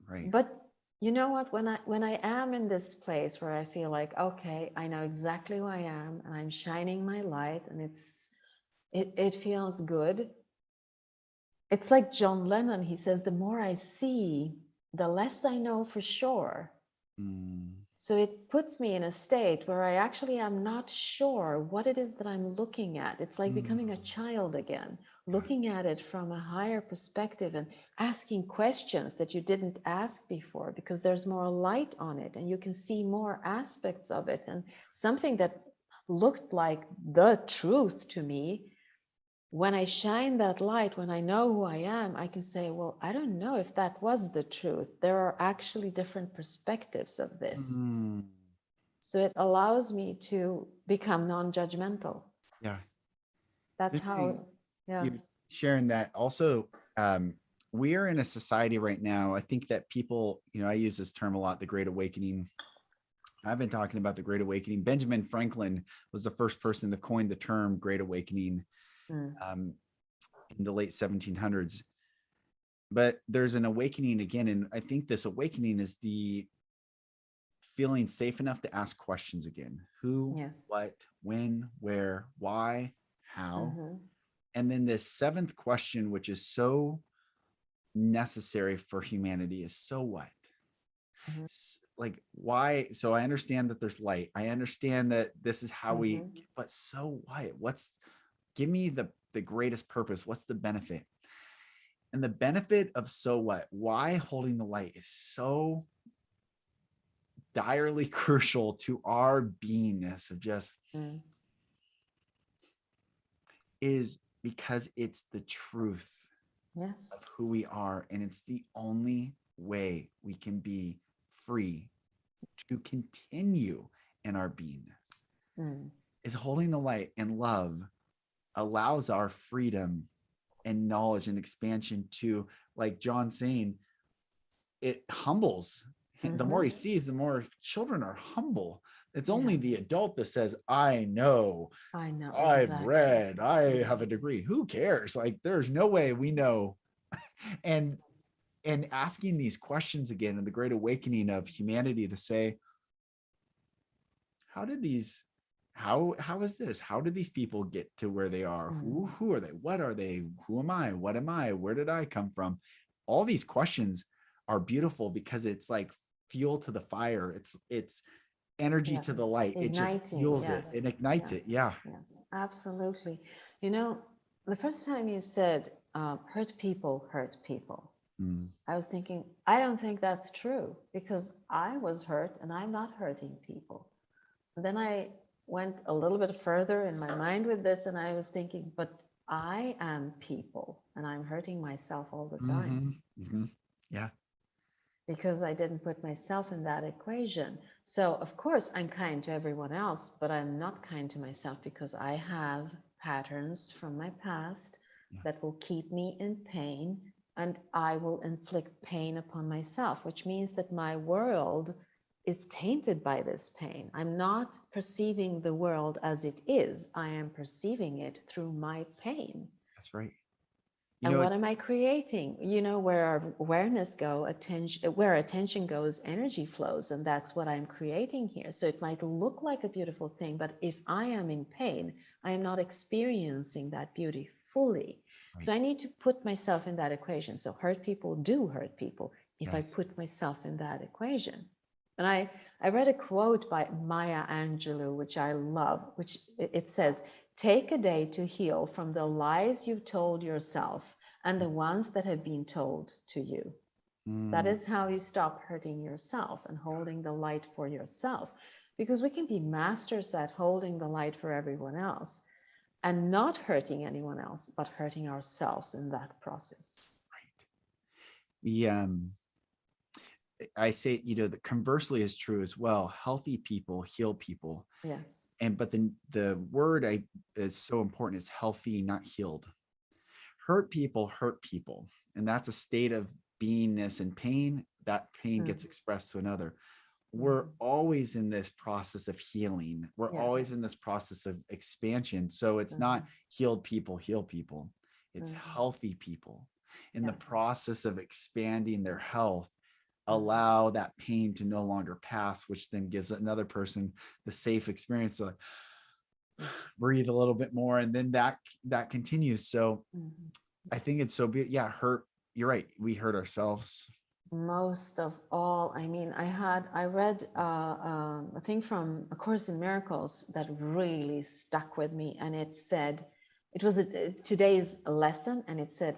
[SPEAKER 1] Right.
[SPEAKER 2] But you know what? When I am in this place where I feel like, okay, I know exactly who I am, and I'm shining my light, and it feels good. It's like John Lennon. He says, the more I see, the less I know for sure.
[SPEAKER 1] Mm,
[SPEAKER 2] So it puts me in a state where I actually am not sure what it is that I'm looking at. It's like
[SPEAKER 1] mm,
[SPEAKER 2] becoming a child again,
[SPEAKER 1] yeah.
[SPEAKER 2] looking at it from a higher perspective and asking questions that you didn't ask before because there's more light on it and you can see more aspects of it. And something that looked like the truth to me, when I shine that light, when I know who I am, I can say, well, I don't know if that was the truth. There are actually different perspectives of this.
[SPEAKER 1] Mm,
[SPEAKER 2] So it allows me to become non-judgmental.
[SPEAKER 1] yeah.
[SPEAKER 2] That's
[SPEAKER 1] It's interesting
[SPEAKER 2] how, yeah.
[SPEAKER 1] you sharing that. Also, we are in a society right now. I think that people, I use this term a lot, the Great Awakening. I've been talking about the Great Awakening. Benjamin Franklin was the first person that coined the term Great Awakening
[SPEAKER 2] Mm.
[SPEAKER 1] in the late 1700s. But there's an awakening again. And I think this awakening is the feeling safe enough to ask questions again. Who,
[SPEAKER 2] Yes.
[SPEAKER 1] what, when, where, why, how.
[SPEAKER 2] Mm-hmm.
[SPEAKER 1] And then this seventh question, which is so necessary for humanity, is so what?
[SPEAKER 2] Mm-hmm.
[SPEAKER 1] Like, why? So I understand that there's light. I understand that this is how
[SPEAKER 2] Mm-hmm.
[SPEAKER 1] but so what? Give me the greatest purpose. What's the benefit? And the benefit of so what? Why holding the light is so direly crucial to our beingness of just
[SPEAKER 2] Mm.
[SPEAKER 1] is because it's the truth
[SPEAKER 2] Yes.
[SPEAKER 1] of who we are. And it's the only way we can be free to continue in our beingness.
[SPEAKER 2] Mm.
[SPEAKER 1] Is holding the light, and love allows our freedom and knowledge and expansion to, like John saying, it humbles. The
[SPEAKER 2] Mm-hmm.
[SPEAKER 1] more he sees, the more children are humble. It's only
[SPEAKER 2] Yes.
[SPEAKER 1] the adult that says, I know,
[SPEAKER 2] I know
[SPEAKER 1] I've
[SPEAKER 2] exactly.
[SPEAKER 1] read, I have a degree. Who cares? Like, there's no way we know. and asking these questions again, and the great awakening of humanity to say, how did these how is this? How did these people get to where they are?
[SPEAKER 2] Mm.
[SPEAKER 1] Who are they? What are they? Who am I? What am I? Where did I come from? All these questions are beautiful because it's like fuel to the fire. It's energy to
[SPEAKER 2] Yes.
[SPEAKER 1] the light. It just
[SPEAKER 2] Igniting.
[SPEAKER 1] fuels it.
[SPEAKER 2] Yes.
[SPEAKER 1] It ignites
[SPEAKER 2] Yes.
[SPEAKER 1] it. Yeah.
[SPEAKER 2] Yes. Absolutely. You know, the first time you said hurt people hurt people,
[SPEAKER 1] Mm,
[SPEAKER 2] I was thinking, I don't think that's true because I was hurt and I'm not hurting people. And then I went a little bit further in my mind with this and I was thinking, but I am people and I'm hurting myself all the time
[SPEAKER 1] mm-hmm, mm-hmm. Yeah.
[SPEAKER 2] because I didn't put myself in that equation. So, of course, I'm kind to everyone else, but I'm not kind to myself because I have patterns from my past
[SPEAKER 1] Yeah.
[SPEAKER 2] that will keep me in pain and I will inflict pain upon myself, which means that my world is tainted by this pain. I'm not perceiving the world as it is, I am perceiving it through my pain.
[SPEAKER 1] That's right.
[SPEAKER 2] And what
[SPEAKER 1] It's
[SPEAKER 2] am I creating? You know, where our awareness go, attention, where attention goes, energy flows, and that's what I'm creating here. So it might look like a beautiful thing, but if I am in pain, I am not experiencing that beauty fully.
[SPEAKER 1] right.
[SPEAKER 2] So I need to put myself in that equation. So hurt people do hurt people if I
[SPEAKER 1] Yes.
[SPEAKER 2] put myself in that equation. And I read a quote by Maya Angelou, which I love, which it says, take a day to heal from the lies you've told yourself and the ones that have been told to you. That
[SPEAKER 1] Mm,
[SPEAKER 2] is how you stop hurting yourself and holding the light for yourself. Because we can be masters at holding the light for everyone else and not hurting anyone else, but hurting ourselves in that process.
[SPEAKER 1] right. The I say, the conversely is true as well. Healthy people heal people.
[SPEAKER 2] Yes.
[SPEAKER 1] And but the word is so important, is healthy, not healed. Hurt people hurt people. And that's a state of beingness and pain. That pain gets expressed to another. we're always in this process of healing. We're
[SPEAKER 2] Yes.
[SPEAKER 1] always in this process of expansion. So it's not healed people heal people. It's healthy people in the process of expanding their health, allow that pain to no longer pass, which then gives another person the safe experience to breathe a little bit more. And then that continues. So I think it's so big. Yeah. You're right. We hurt ourselves.
[SPEAKER 2] Most of all, I mean, I read a thing from A Course in Miracles that really stuck with me, and it said, it was today's lesson, and it said,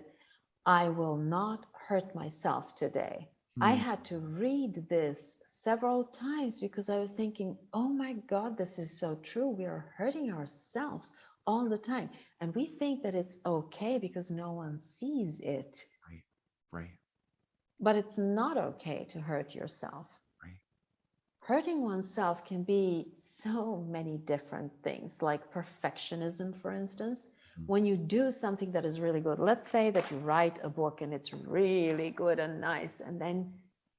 [SPEAKER 2] I will not hurt myself today. I had to read this several times because I was thinking, oh my God, this is so true. We are hurting ourselves all the time, and we think that it's okay because no one sees it.
[SPEAKER 1] Right.
[SPEAKER 2] But it's not okay to hurt yourself.
[SPEAKER 1] Right.
[SPEAKER 2] Hurting oneself can be so many different things, like perfectionism, for instance. When you do something that is really good, let's say that you write a book and it's really good and nice, and then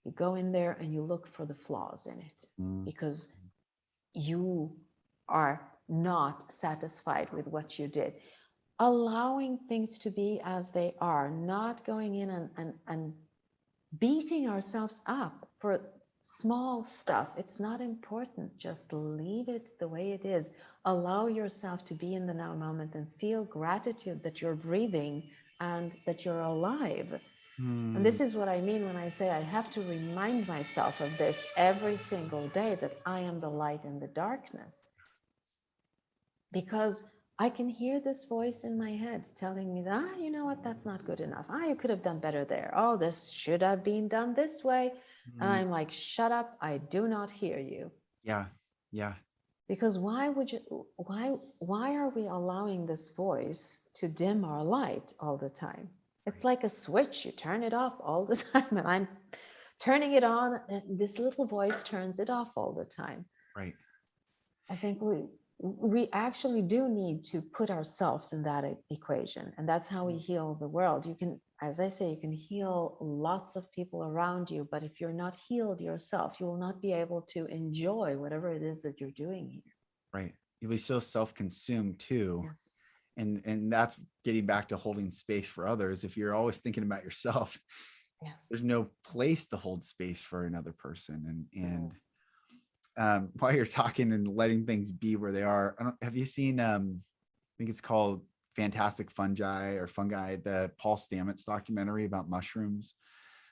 [SPEAKER 2] you go in there and you look for the flaws in it because you are not satisfied with what you did. Allowing things to be as they are, not going in and beating ourselves up for small stuff. It's not important. Just leave it the way it is. Allow yourself to be in the now moment and feel gratitude that you're breathing and that you're alive. And this is what I mean when I say I have to remind myself of this every single day, that I am the light in the darkness. Because I can hear this voice in my head telling me that, you know what, that's not good enough. You could have done better there. Oh, this should have been done this way. And I'm like, shut up. I do not hear you.
[SPEAKER 1] Yeah.
[SPEAKER 2] Because why are we allowing this voice to dim our light all the time? It's like a switch. You turn it off all the time. And I'm turning it on, and this little voice turns it off all the time.
[SPEAKER 1] Right.
[SPEAKER 2] I think we actually do need to put ourselves in that equation, and that's how we heal the world. You can, as I say, you can heal lots of people around you, but if you're not healed yourself, you will not be able to enjoy whatever it is that you're doing here.
[SPEAKER 1] Right. You'll be so self-consumed too.
[SPEAKER 2] Yes.
[SPEAKER 1] And that's getting back to holding space for others. If you're always thinking about yourself, there's no place to hold space for another person. And while you're talking and letting things be where they are, have you seen I think it's called Fantastic Fungi, the Paul Stamets documentary about mushrooms?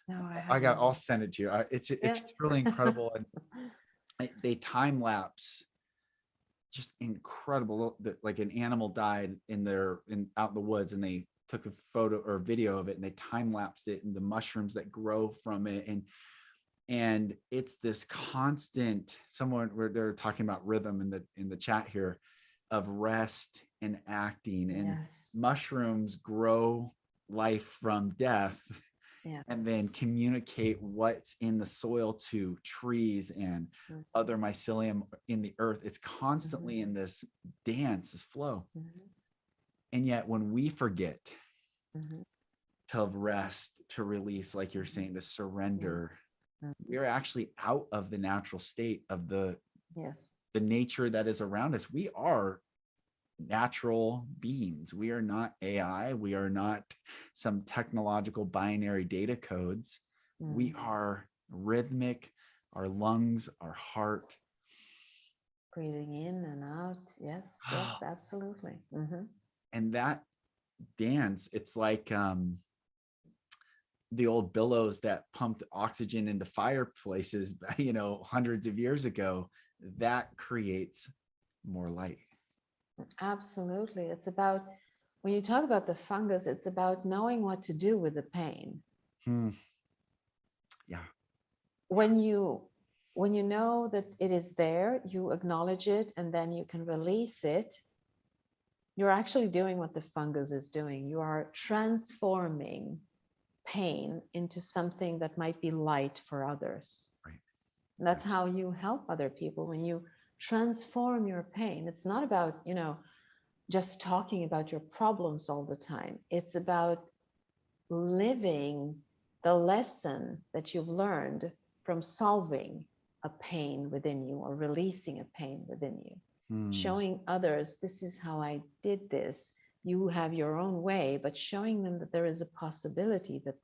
[SPEAKER 2] No,
[SPEAKER 1] I'll send it to you. It's truly incredible. And they time lapse, just incredible. That like an animal died out in the woods, and they took a photo or video of it, and they time lapsed it, and the mushrooms that grow from it, and it's this constant. Someone where they're talking about rhythm in the chat here, of rest and acting, and mushrooms grow life from death, and then communicate what's in the soil to trees and other mycelium in the earth. It's constantly in this dance, this flow. And yet when we forget to rest, to release, like you're saying, to surrender, we're actually out of the natural state of the nature that is around us. We are natural beings. We are not AI. We are not some technological binary data codes. We are rhythmic, our lungs, our heart.
[SPEAKER 2] Breathing in and out. Yes, absolutely.
[SPEAKER 1] And that dance, it's like the old billows that pumped oxygen into fireplaces, hundreds of years ago. That creates more light.
[SPEAKER 2] Absolutely. It's about, when you talk about the fungus, it's about knowing what to do with the pain.
[SPEAKER 1] Yeah.
[SPEAKER 2] When you know that it is there, you acknowledge it, and then you can release it. You're actually doing what the fungus is doing. You are transforming pain into something that might be light for others.
[SPEAKER 1] Right.
[SPEAKER 2] And that's how you help other people. When you transform your pain, it's not about, just talking about your problems all the time. It's about living the lesson that you've learned from solving a pain within you or releasing a pain within you.
[SPEAKER 1] Mm.
[SPEAKER 2] Showing others, this is how I did this. You have your own way, but showing them that there is a possibility, that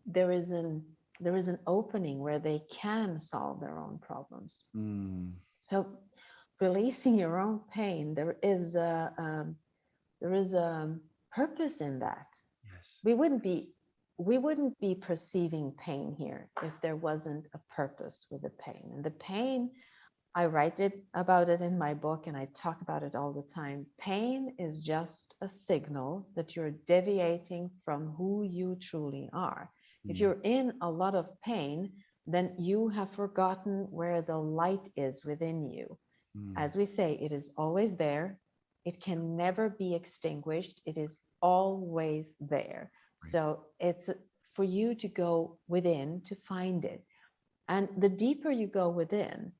[SPEAKER 2] there is an opening where they can solve their own problems.
[SPEAKER 1] Mm.
[SPEAKER 2] So releasing your own pain, there is a purpose in that.
[SPEAKER 1] Yes.
[SPEAKER 2] We wouldn't be perceiving pain here if there wasn't a purpose with the pain. And the pain, I write about it in my book, and I talk about it all the time. Pain is just a signal that you're deviating from who you truly are. If you're in a lot of pain, then you have forgotten where the light is within you. As we say, it is always there. It can never be extinguished. It is always there. Right. So it's for you to go within to find it. And the deeper you go within,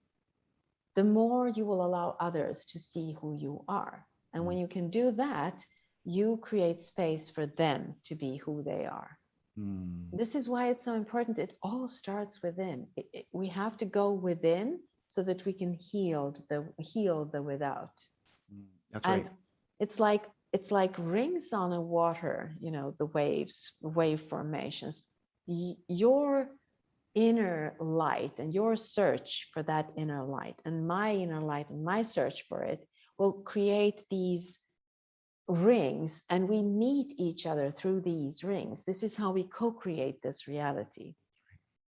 [SPEAKER 2] the more you will allow others to see who you are. And when you can do that, you create space for them to be who they are. This is why it's so important. It all starts within. We have to go within so that we can heal the without.
[SPEAKER 1] That's
[SPEAKER 2] and
[SPEAKER 1] right.
[SPEAKER 2] It's like rings on a water, the waves, wave formations. Your inner light and your search for that inner light, and my inner light and my search for it, will create these rings, and we meet each other through these rings. This is how we co-create this reality.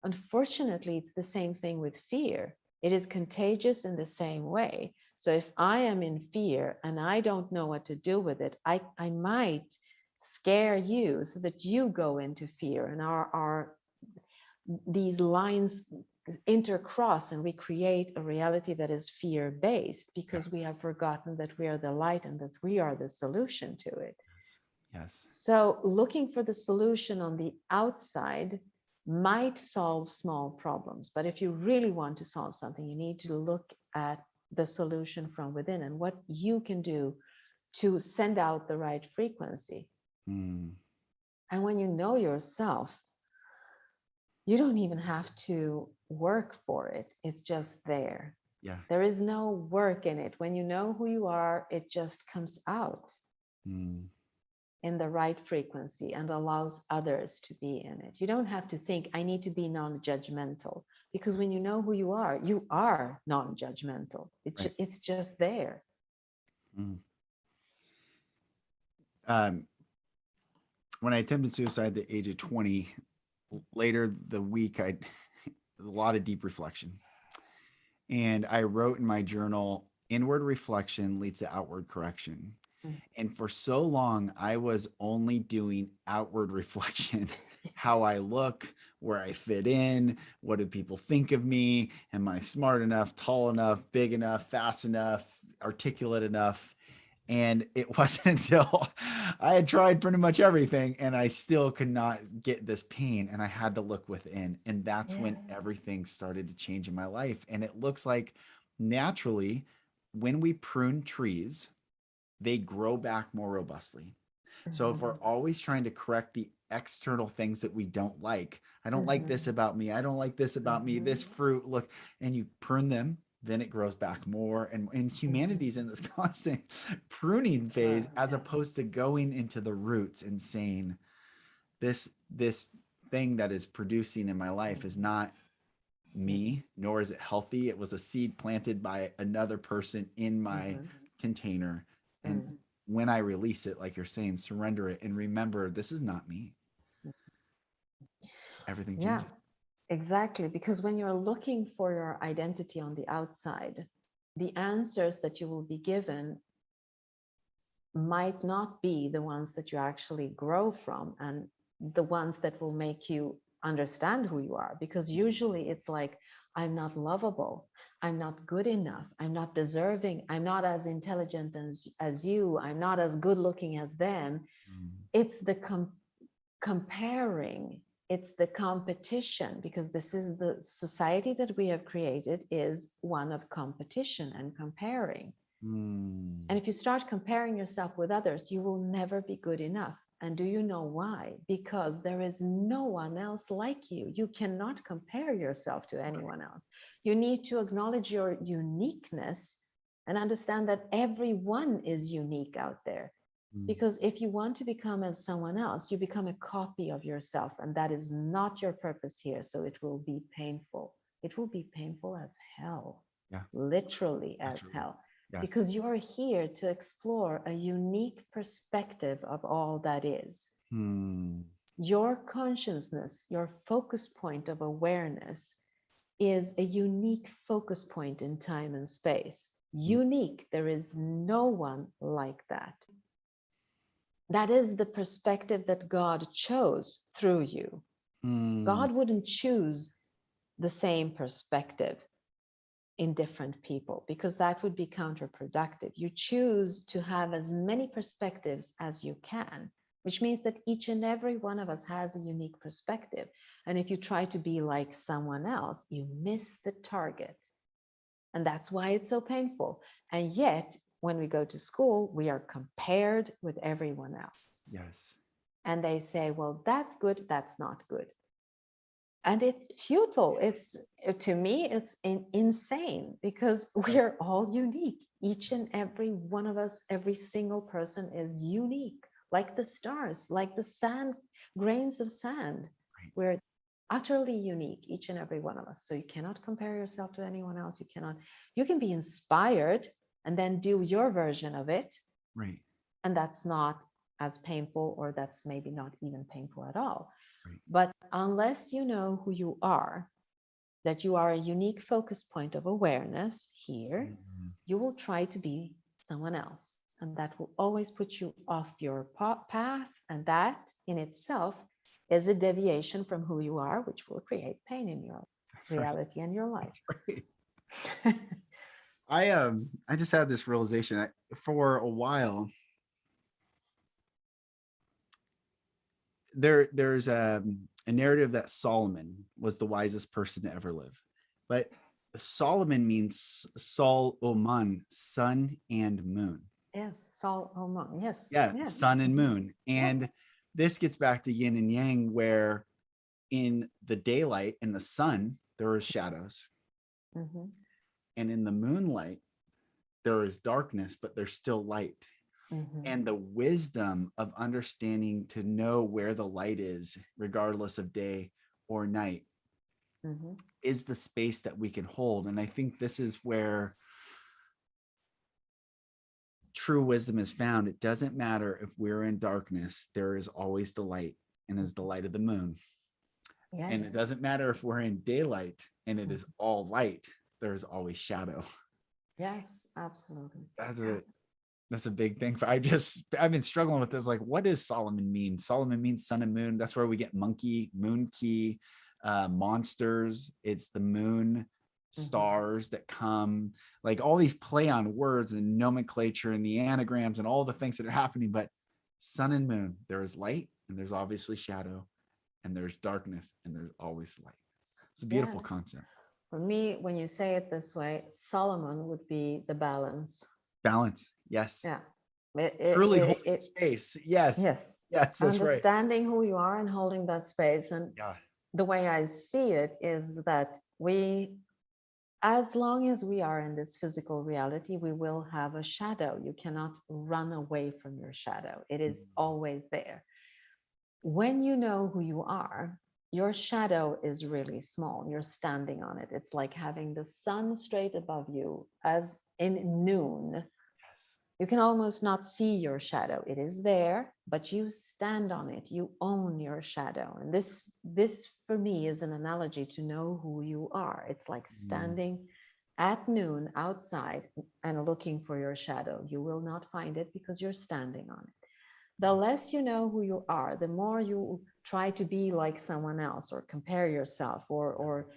[SPEAKER 2] Unfortunately, it's the same thing with fear. It is contagious in the same way. So if I am in fear and I don't know what to do with it, I might scare you so that you go into fear, and these lines intercross, and we create a reality that is fear-based, because we have forgotten that we are the light and that we are the solution to it.
[SPEAKER 1] Yes.
[SPEAKER 2] So looking for the solution on the outside might solve small problems, but if you really want to solve something, you need to look at the solution from within and what you can do to send out the right frequency. And when you know yourself, you don't even have to work for it. It's just there.
[SPEAKER 1] Yeah.
[SPEAKER 2] There is no work in it. When you know who you are, it just comes out in the right frequency and allows others to be in it. You don't have to think, I need to be non-judgmental, because when you know who you are non-judgmental. It's just there.
[SPEAKER 1] When I attempted suicide at the age of 20, later the week, I a lot of deep reflection. And I wrote in my journal, inward reflection leads to outward correction. And for so long, I was only doing outward reflection, how I look, where I fit in, what do people think of me? Am I smart enough, tall enough, big enough, fast enough, articulate enough? And it wasn't until I had tried pretty much everything and I still could not get this pain, and I had to look within. And that's when everything started to change in my life. And it looks like naturally, when we prune trees, they grow back more robustly. So if we're always trying to correct the external things that we don't like, I don't like this about me, I don't like this about me, this fruit, look, and you prune them, then it grows back more. And humanity's in this constant pruning phase, as opposed to going into the roots and saying, this thing that is producing in my life is not me, nor is it healthy. It was a seed planted by another person in my container. And when I release it, like you're saying, surrender it and remember, this is not me. Everything changes.
[SPEAKER 2] Yeah, exactly. Because when you're looking for your identity on the outside, the answers that you will be given might not be the ones that you actually grow from and the ones that will make you understand who you are. Because usually it's like, I'm not lovable, I'm not good enough, I'm not deserving, I'm not as intelligent as you, I'm not as good looking as them. It's the comparing, it's the competition, because this is the society that we have created, is one of competition and comparing. And if you start comparing yourself with others, you will never be good enough. And do you know why? Because there is no one else like you. You cannot compare yourself to anyone else. You need to acknowledge your uniqueness and understand that everyone is unique out there.
[SPEAKER 1] Mm.
[SPEAKER 2] Because if you want to become as someone else, you become a copy of yourself, and that is not your purpose here. So it will be painful. It will be painful as hell,
[SPEAKER 1] Yeah.
[SPEAKER 2] literally as
[SPEAKER 1] Literally.
[SPEAKER 2] hell,
[SPEAKER 1] Yes.
[SPEAKER 2] because you are here to explore a unique perspective of all that is. Your consciousness, your focus point of awareness, is a unique focus point in time and space. Unique. There is no one like that. That is the perspective that God chose through you. God wouldn't choose the same perspective in different people, because that would be counterproductive. You choose to have as many perspectives as you can, which means that each and every one of us has a unique perspective. And if you try to be like someone else, you miss the target. And that's why it's so painful. And yet, when we go to school, we are compared with everyone else.
[SPEAKER 1] Yes.
[SPEAKER 2] And they say, well, that's good, that's not good. And it's futile. It's, to me, it's insane, because we're all unique. Each and every one of us, every single person is unique, like the stars, like the sand, grains of sand.
[SPEAKER 1] Right.
[SPEAKER 2] We're utterly unique, each and every one of us. So you cannot compare yourself to anyone else. You can be inspired and then do your version of it.
[SPEAKER 1] Right.
[SPEAKER 2] And that's not as painful, or that's maybe not even painful at all.
[SPEAKER 1] Right.
[SPEAKER 2] But unless you know who you are, that you are a unique focus point of awareness here, you will try to be someone else. And that will always put you off your path. And that in itself is a deviation from who you are, which will create pain in your reality and your life.
[SPEAKER 1] That's right. I just had this realization for a while. There's a narrative that Solomon was the wisest person to ever live, but Solomon means Sol Oman, sun and moon.
[SPEAKER 2] Yes, Sol Oman. Yes.
[SPEAKER 1] Yeah, sun and moon. And this gets back to yin and yang, where in the daylight, in the sun, there are shadows. And in the moonlight, there is darkness, but there's still light. And the wisdom of understanding to know where the light is, regardless of day or night, is the space that we can hold. And I think this is where true wisdom is found. It doesn't matter if we're in darkness, there is always the light, and is the light of the moon. Yes. And it doesn't matter if we're in daylight and it is all light, there's always shadow.
[SPEAKER 2] Yes, absolutely.
[SPEAKER 1] That's a big thing. I've been struggling with this. Like, what does Solomon mean? Solomon means sun and moon. That's where we get monkey, moon key, monsters. It's the moon, stars that come, like all these play on words and nomenclature and the anagrams and all the things that are happening. But sun and moon, there is light and there's obviously shadow, and there's darkness and there's always light. It's a beautiful concept.
[SPEAKER 2] For me, when you say it this way, Solomon would be the balance.
[SPEAKER 1] Balance. Yes.
[SPEAKER 2] Yeah.
[SPEAKER 1] Truly holding space. Yes.
[SPEAKER 2] Yes.
[SPEAKER 1] Yes. That's
[SPEAKER 2] understanding who you are and holding that space. And the way I see it is that as long as we are in this physical reality, we will have a shadow. You cannot run away from your shadow. It is always there. When you know who you are, your shadow is really small. You're standing on it. It's like having the sun straight above you, as in noon. Yes. You can almost not see your shadow. It is there, but you stand on it. You own your shadow. And this for me is an analogy to know who you are. It's like standing at noon outside and looking for your shadow. You will not find it because you're standing on it. The less you know who you are, the more you try to be like someone else or compare yourself, or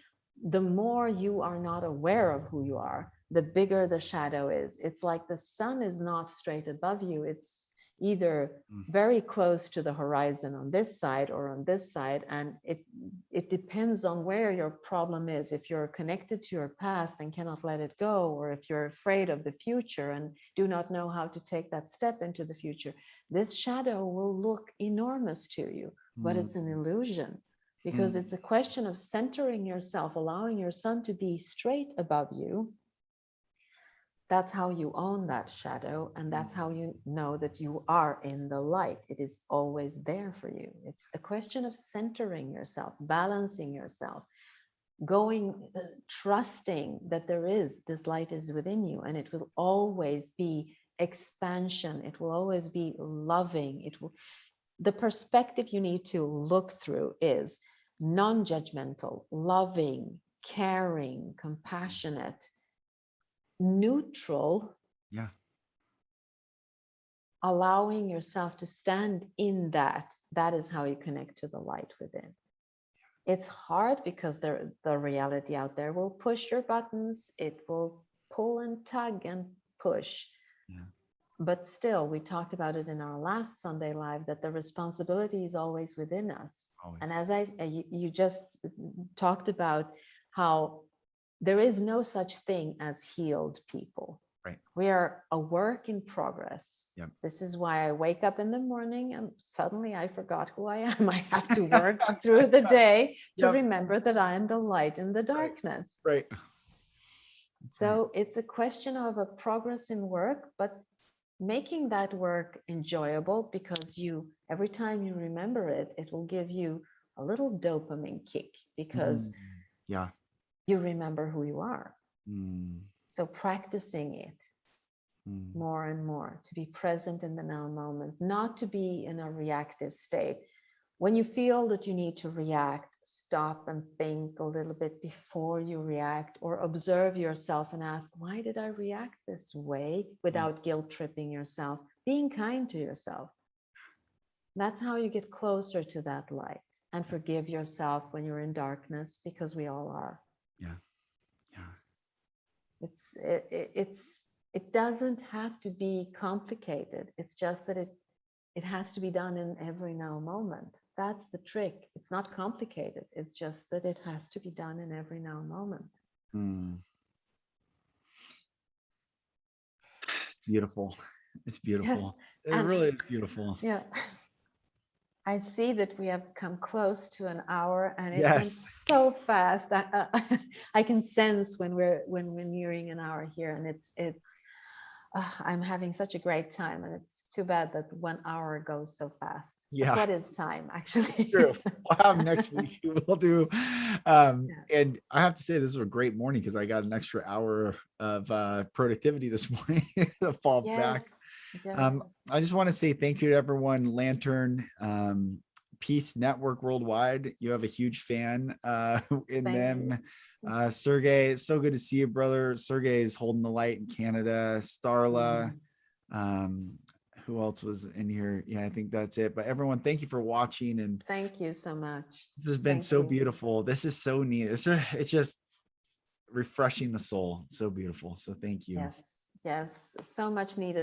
[SPEAKER 2] the more you are not aware of who you are, the bigger the shadow is. It's like the sun is not straight above you. either very close to the horizon on this side or on this side. And it depends on where your problem is. If you're connected to your past and cannot let it go, or if you're afraid of the future and do not know how to take that step into the future, this shadow will look enormous to you, but it's an illusion, because it's a question of centering yourself, allowing your sun to be straight above you. That's how you own that shadow, and that's how you know that you are in the light. It is always there for you. It's a question of centering yourself, balancing yourself, going, trusting that this light is within you, and it will always be expansion. It will always be loving. The perspective you need to look through is non-judgmental, loving, caring, compassionate, neutral, allowing yourself to stand in that. That is how you connect to the light within. It's hard because the reality out there will push your buttons. It will pull and tug and push. But still, we talked about it in our last Sunday Live, that the responsibility is always within us. Always. And as you just talked about how there is no such thing as healed people.
[SPEAKER 1] Right.
[SPEAKER 2] We are a work in progress. Yep. This is why I wake up in the morning and suddenly I forgot who I am. I have to work through the day to remember that I am the light in the darkness.
[SPEAKER 1] Right.
[SPEAKER 2] So it's a question of a progress in work, but making that work enjoyable, because every time you remember it, it will give you a little dopamine kick, because you remember who you are. So practicing it more and more, to be present in the now moment, not to be in a reactive state. When you feel that you need to react, stop and think a little bit before you react, or observe yourself and ask, why did I react this way, without guilt tripping yourself, being kind to yourself. That's how you get closer to that light, and forgive yourself when you're in darkness, because we all are. It doesn't have to be complicated. It's just that it has to be done in every now moment. That's the trick. It's not complicated. It's just that it has to be done in every now moment.
[SPEAKER 1] It's beautiful. It's beautiful. Yes. It really is beautiful.
[SPEAKER 2] Yeah. I see that we have come close to an hour, and it went so fast. I can sense when we're nearing an hour here, and I'm having such a great time, and it's too bad that 1 hour goes so fast. Yeah. What is time, actually?
[SPEAKER 1] True. We'll have next week. We'll do. And I have to say, this is a great morning, because I got an extra hour of productivity this morning to fall back. Yes. I just want to say thank you to everyone. Lantern, Peace Network Worldwide. You have a huge fan in them. Sergey, it's so good to see you, brother. Sergey is holding the light in Canada. Starla. Who else was in here? Yeah, I think that's it. But everyone, thank you for watching, and
[SPEAKER 2] thank you so much.
[SPEAKER 1] This has been so beautiful. This is so neat. It's just refreshing the soul. So beautiful. So thank you.
[SPEAKER 2] Yes, so much needed.